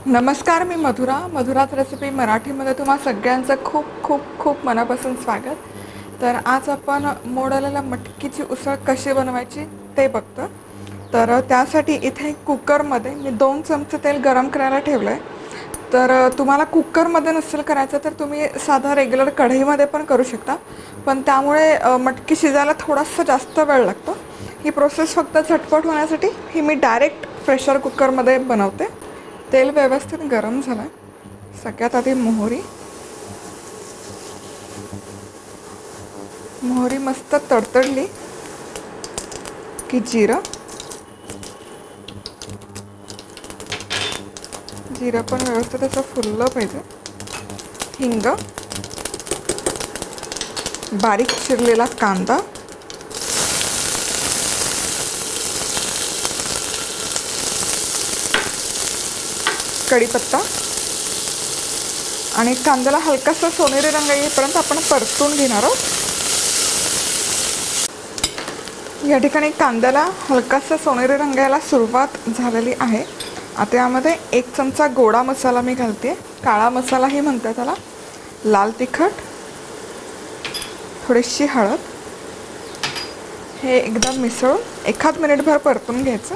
नमस्कार, मी मधुराच रेसिपी मराठीमध्ये तुम्हा सगळ्यांचं खूप खूप खूप मनापासून स्वागत. तर आज आपण मोड आलेल्या मटकीची उसळ कशी बनवायची ते बघतो. तर त्यासाठी इथे कुकरमध्ये मी 2 चमचे तेल गरम करायला ठेवलं आहे. तर तुम्हाला कुकरमध्ये नसेल करायचं तर तुम्ही साधा रेग्युलर कढईमध्ये पण करू शकता, पण त्यामुळे मटकी शिजायला थोडासा जास्त वेळ लागतो. ही प्रोसेस फक्त झटपट होण्यासाठी ही मी डायरेक्ट प्रेशर कुकरमध्ये बनवते. तेल व्यवस्थित गरम झालं. सगळ्यात आधी मोहरी मस्त तडतडली की जिरं पण व्यवस्थित असं फुललं पाहिजे. हिंग, बारीक चिरलेला कांदा, कढीपत्ता आणि कांद्याला हलकासा सोनेरी रंग येईपर्यंत आपण परतून घेणार आहोत. या ठिकाणी कांद्याला हलकासा सोनेरी रंग यायला सुरुवात झालेली आहे. आता यामध्ये 1 चमचा गोडा मसाला मी घालते. काळा मसालाही म्हणतात त्याला. लाल तिखट, थोडीशी हळद, हे एकदम मिसळून 1 मिनिटभर परतून घ्यायचं.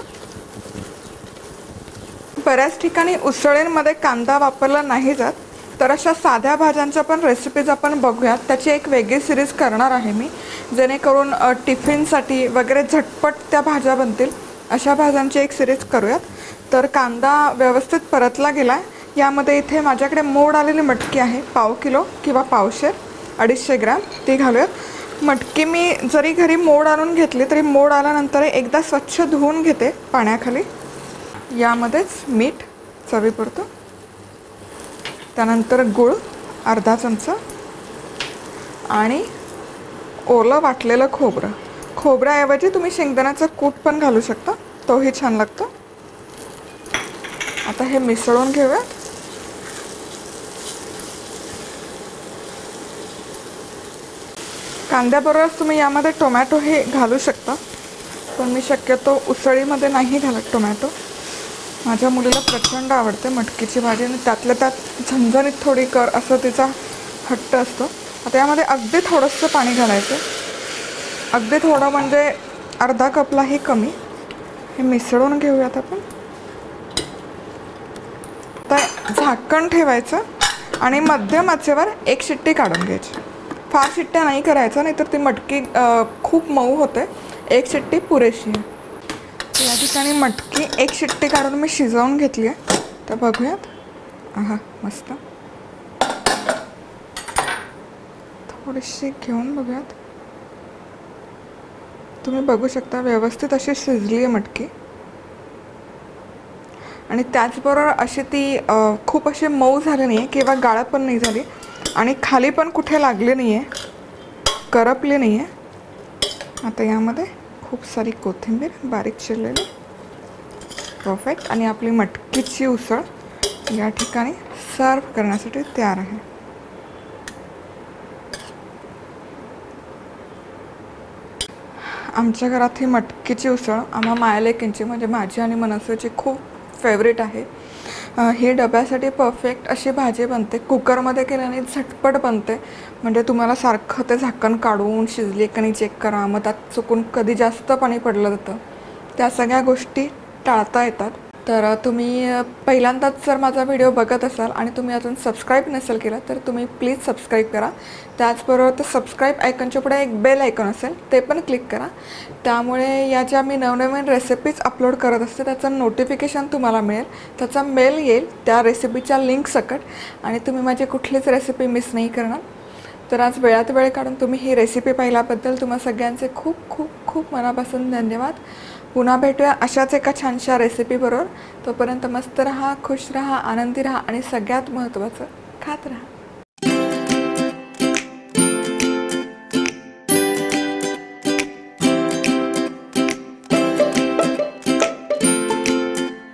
बऱ्याच ठिकाणी उसळींमध्ये कांदा वापरला नाही जात, तर अशा साध्या भाज्यांच्या पण रेसिपीज आपण बघूयात. त्याची एक वेगळी सिरीज करणार आहे मी, जेणेकरून टिफिनसाठी वगैरे झटपट त्या भाज्या बनतील. अशा भाज्यांची एक सिरीज करूयात. तर कांदा व्यवस्थित परतला गेला आहे. यामध्ये इथे माझ्याकडे मोड आलेली मटकी आहे, 1/2 किलो किंवा पावशेर, 250 ग्रॅम, ती घालूयात. मटकी मी जरी घरी मोड आणून घेतली तरी मोड आल्यानंतर एकदा स्वच्छ धुवून घेते पाण्याखाली. यामध्येच मीठ चवीपुरतं, त्यानंतर गूळ अर्धा चमचा आणि ओलं वाटलेलं खोबरं. खोबऱ्याऐवजी तुम्ही शेंगदाण्याचं कूट पण घालू शकता, तोही छान लागतो. आता हे मिसळून घेऊया. कांद्याबरोबरच तुम्ही यामध्ये टोमॅटो हे घालू शकता, पण मी शक्यतो उसळीमध्ये नाही घालत टोमॅटो. माझ्या मुलीला प्रचंड आवडते मटकीची भाजी आणि त्यातल्या त्यात झणझणीत थोडी कर असं तिचा हट्ट असतो. आता यामध्ये अगदी थोडंसं पाणी घालायचं, अगदी थोडं म्हणजे अर्धा कपलाही कमी. हे मिसळून घेऊयात आपण. आता झाकण ठेवायचं आणि मध्यम आचेवर 1 शिट्टी काढून घ्यायची. फार शिट्ट्या नाही करायचं, नाहीतर ती मटकी खूप मऊ होते. 1 शिट्टी पुरेशी आहे. या ठिकाणी मटकी 1 शिट्टी काढून मी शिजवून घेतली आहे. तर बघूयात. आहा, मस्त. थोडीशी घेऊन बघूयात. तुम्ही बघू शकता व्यवस्थित अशी शिजली आहे मटकी. आणि त्याचबरोबर अशी ती खूप अशी मऊ झाली नाही आहे किंवा गाळ पण नाही झाली आणि खाली पण कुठे लागली नाही आहे, करपली नाही आहे. आता यामध्ये खूप सारी कोथिंबीर बारीक चिरलेली. परफेक्ट. आणि आपली मटकीची उसळ या ठिकाणी सर्व करण्यासाठी तयार आहे. आमच्या घरात ही मटकीची उसळ आम्हा मायालेकींची म्हणजे माझी आणि मनस्वीची खूप फेवरेट आहे. ही डब्यासाठी परफेक्ट अशी भाजी बनते. कुकरमध्ये केल्याने झटपट बनते. म्हणजे तुम्हाला सारखं ते झाकण काढून शिजली की नाही चेक करा, मग त्यात चुकून कधी जास्त पाणी पडलं जातं, त्या सगळ्या गोष्टी टाळता येतात. तर तुम्ही पहिल्यांदाच जर माझा व्हिडिओ बघत असाल आणि तुम्ही अजून सबस्क्राईब नसेल केलं तर तुम्ही प्लीज सबस्क्राईब करा. त्याचबरोबर ते सबस्क्राईब आयकॉनच्या पुढे एक बेल आयकॉन असेल, ते पण क्लिक करा. त्यामुळे या ज्या मी नवनवीन रेसिपीज अपलोड करत असते त्याचं नोटिफिकेशन तुम्हाला मिळेल. त्याचा मेल येईल त्या रेसिपीच्या लिंक सकट आणि तुम्ही माझी कुठलीच रेसिपी मिस नाही करणार. तर आज वेळात वेळ काढून तुम्ही ही रेसिपी पाहिल्याबद्दल तुम्हा सगळ्यांचे खूप खूप खूप मनापासून धन्यवाद. पुन्हा भेटूया अशाच एका छानशा रेसिपीबरोबर. तोपर्यंत मस्त रहा, खुश रहा, आनंदी रहा आणि सगळ्यात महत्त्वाचं खात रहा.